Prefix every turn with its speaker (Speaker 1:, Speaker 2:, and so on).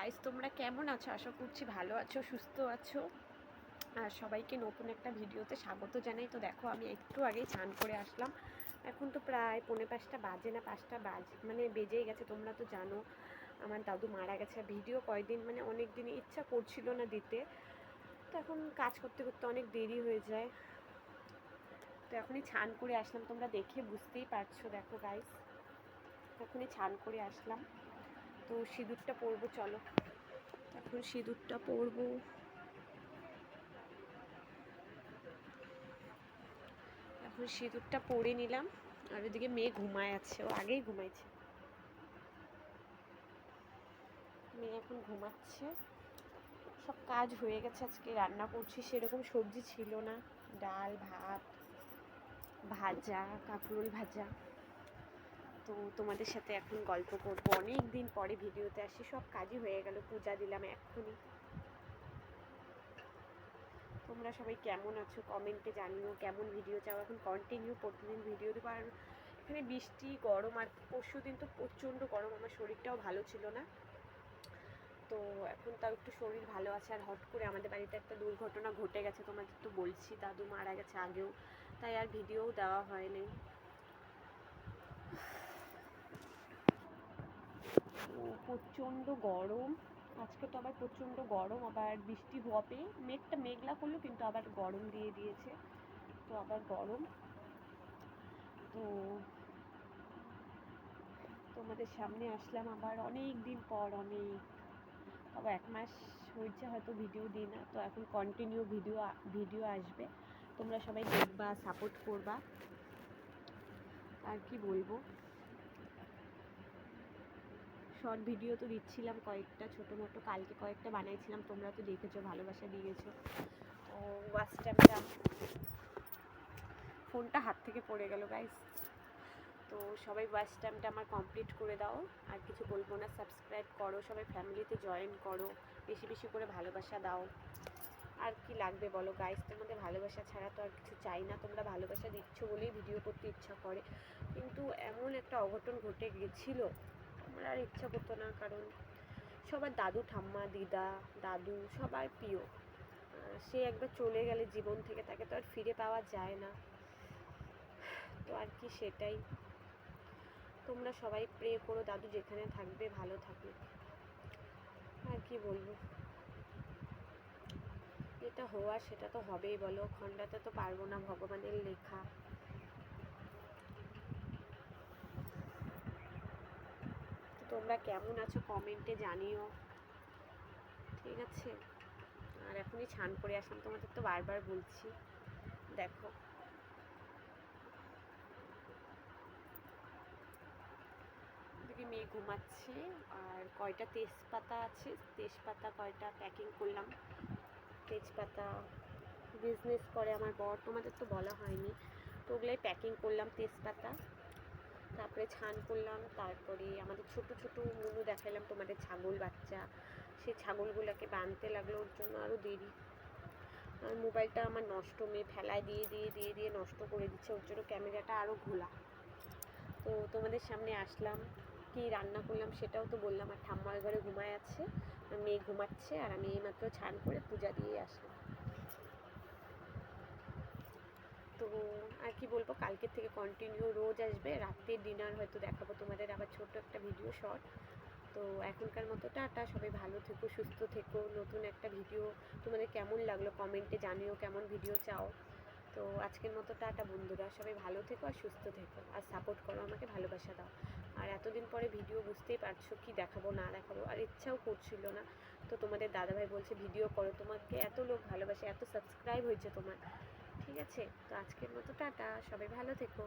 Speaker 1: Guys, তোমরা কেমন আছো? আশা করছি ভালো আছো, সুস্থ আছো। আর সবাইকে নতুন একটা ভিডিওতে স্বাগত জানাই। তো দেখো, আমি একটু আগেই স্নান করে আসলাম। এখন তো প্রায় 4:45 বাজে, না 5টা বাজে, মানে বেজেই গেছে। তোমরা তো জানো আমার দাদু মারা গেছে। ভিডিও কয়েকদিন মানে অনেক দিন ইচ্ছা করছিল না দিতে, তো এখন কাজ করতে করতে অনেক দেরি হয়ে যায়। তো এখনই স্নান করে আসলাম, তোমরা দেখে বুঝতেই পারছো। দেখো গাইস, এখনই স্নান করে আসলাম। তো সিঁদুরটা পরবো, চলো এখন সিঁদুরটা পরবো। এখন সিঁদুরটা পরে নিলাম। আর ওদিকে মেয়ে ঘুমায় আছে, ও আগেই ঘুমাইছে। মেয়ে এখন ঘুমাচ্ছে। সব কাজ হয়ে গেছে। আজকে রান্না করছি, সেরকম সবজি ছিল না। ডাল, ভাত, ভাজা, কাঁকরোল ভাজা। তো তোমাদের সাথে এখন গল্প করবো। অনেক দিন পরে ভিডিওতে আসি, সব কাজই হয়ে গেল। পূজা দিলাম এক্ষুনি। তোমরা সবাই কেমন আছো কমেন্টে জানিও। কেমন ভিডিও চাও? এখন কন্টিনিউ প্রতিদিন ভিডিও দেবো। আর এখানে বৃষ্টি, গরম, আর পরশু দিন তো প্রচণ্ড গরম। আমার শরীরটাও ভালো ছিল না। তো এখন তাও একটু শরীর ভালো আছে। আর হট করে আমাদের বাড়িতে একটা দুর্ঘটনা ঘটে গেছে, তোমাদের তো বলছি। দাদু মারা গেছে আগেও, তাই আর ভিডিওও দেওয়া হয়নি। প্রচণ্ড গরম। আজকে তো আবার প্রচণ্ড গরম, আবার বৃষ্টি হবে। মেঘটা মেঘলা করলো, কিন্তু আবার গরম দিয়ে দিয়েছে। তো আবার গরম। তো তোমাদের সামনে আসলাম আবার অনেক দিন পর। তবে 1 মাস হয়েছে হয়তো ভিডিও দিই না। তো এখন কন্টিনিউ ভিডিও আসবে। তোমরা সবাই দেখবা, সাপোর্ট করবা। আর কি বলবো, শর্ট ভিডিও তো দিচ্ছিলাম কয়েকটা, ছোটো মোটো। কালকে কয়েকটা বানাইছিলাম, তোমরা তো দেখেছো, ভালোবাসা দিয়েছো। তো ওয়াচ টাইমটা, ফোনটা হাত থেকে পড়ে গেল গাইস। তো সবাই ওয়াচ টাইমটা আমার কমপ্লিট করে দাও। আর কিছু বলবো না, সাবস্ক্রাইব করো, সবাই ফ্যামিলিতে জয়েন করো, বেশি বেশি করে ভালোবাসা দাও। আর কি লাগবে বলো গাইস? তোমাদের ভালোবাসা ছাড়া তো আর কিছু চাই না। তোমরা ভালোবাসা দিচ্ছ বলেই ভিডিও করতে ইচ্ছা করে। কিন্তু এমন একটা অঘটন ঘটে গেছিল, আমার আর ইচ্ছা করতো না। কারণ সবার দাদু, ঠাম্মা, দিদা, দাদু সবার প্রিয়। সে একবার চলে গেলে জীবন থেকে, তাকে তো আর ফিরে পাওয়া যায় না। তো আর কি, সেটাই। তোমরা সবাই প্রে করো দাদু যেখানে থাকবে ভালো থাকুক। আর কি বলবো, যেটা হওয়ার সেটা তো হবেই বলো। খণ্ডাতে তো পারবো না, ভগবানের লেখা। তোমরা কেমন আছো কমেন্টে জানিও, ঠিক আছে? আর এখনই স্নান করে আসলাম, তোমাদের তো বারবার বলছি। দেখো, দেখি মেয়ে ঘুমাচ্ছে। আর কয়টা তেজপাতা আছে, তেজপাতা কয়টা প্যাকিং করলাম। তেজপাতা বিজনেস করে আমার বর, তোমাদের তো বলা হয়নি। তো ওগুলাই প্যাকিং করলাম, তেজপাতা। তারপরে ছান করলাম। তারপরে আমাদের ছোট ছোট মুনু দেখালাম, তোমাদের ছাগল বাচ্চা। সেই ছাগলগুলোকে বাঁধতে লাগলো, ওর জন্য আরও দেরি। আর মোবাইলটা আমার নষ্ট, মেয়ে ফেলায় দিয়ে দিয়ে দিয়ে দিয়ে নষ্ট করে দিচ্ছে, ওর জন্য ক্যামেরাটা আরও ঘোলা। তো তোমাদের সামনে আসলাম। কি রান্না করলাম সেটাও তো বললাম। আর ঠাম্মার ঘরে ঘুমায় আছে, আর মেয়ে ঘুমাচ্ছে। আর আমি এইমাত্র ছান করে পূজা দিয়ে আসলাম। তো আর কি বলবো, কালকের থেকে কন্টিনিউ রোজ আসবে। রাত্রে ডিনার হয়তো দেখাবো তোমাদের, আবার ছোট একটা ভিডিও শর্ট। তো এখনকার মতো টাটা। সবাই ভালো থেকো, সুস্থ থেকো। নতুন একটা ভিডিও তোমাদের কেমন লাগলো কমেন্টে জানিও, কেমন ভিডিও চাও। তো আজকের মতো টাটা বন্ধুরা, সবাই ভালো থেকো আর সুস্থ থেকো। আর সাপোর্ট করো আমাকে, ভালোবাসা দাও। আর এতদিন পরে ভিডিও, বুঝতেই পারছো কি দেখাবো না দেখাবো, আর ইচ্ছাও করছিল না। তো তোমাদের দাদাভাই বলছে ভিডিও করো, তোমাকে এত লোক ভালোবাসে, এত সাবস্ক্রাইব হয়েছে তোমার, ঠিক আছে? তো আজকের মতো টাটা, সবাই ভালো থেকো।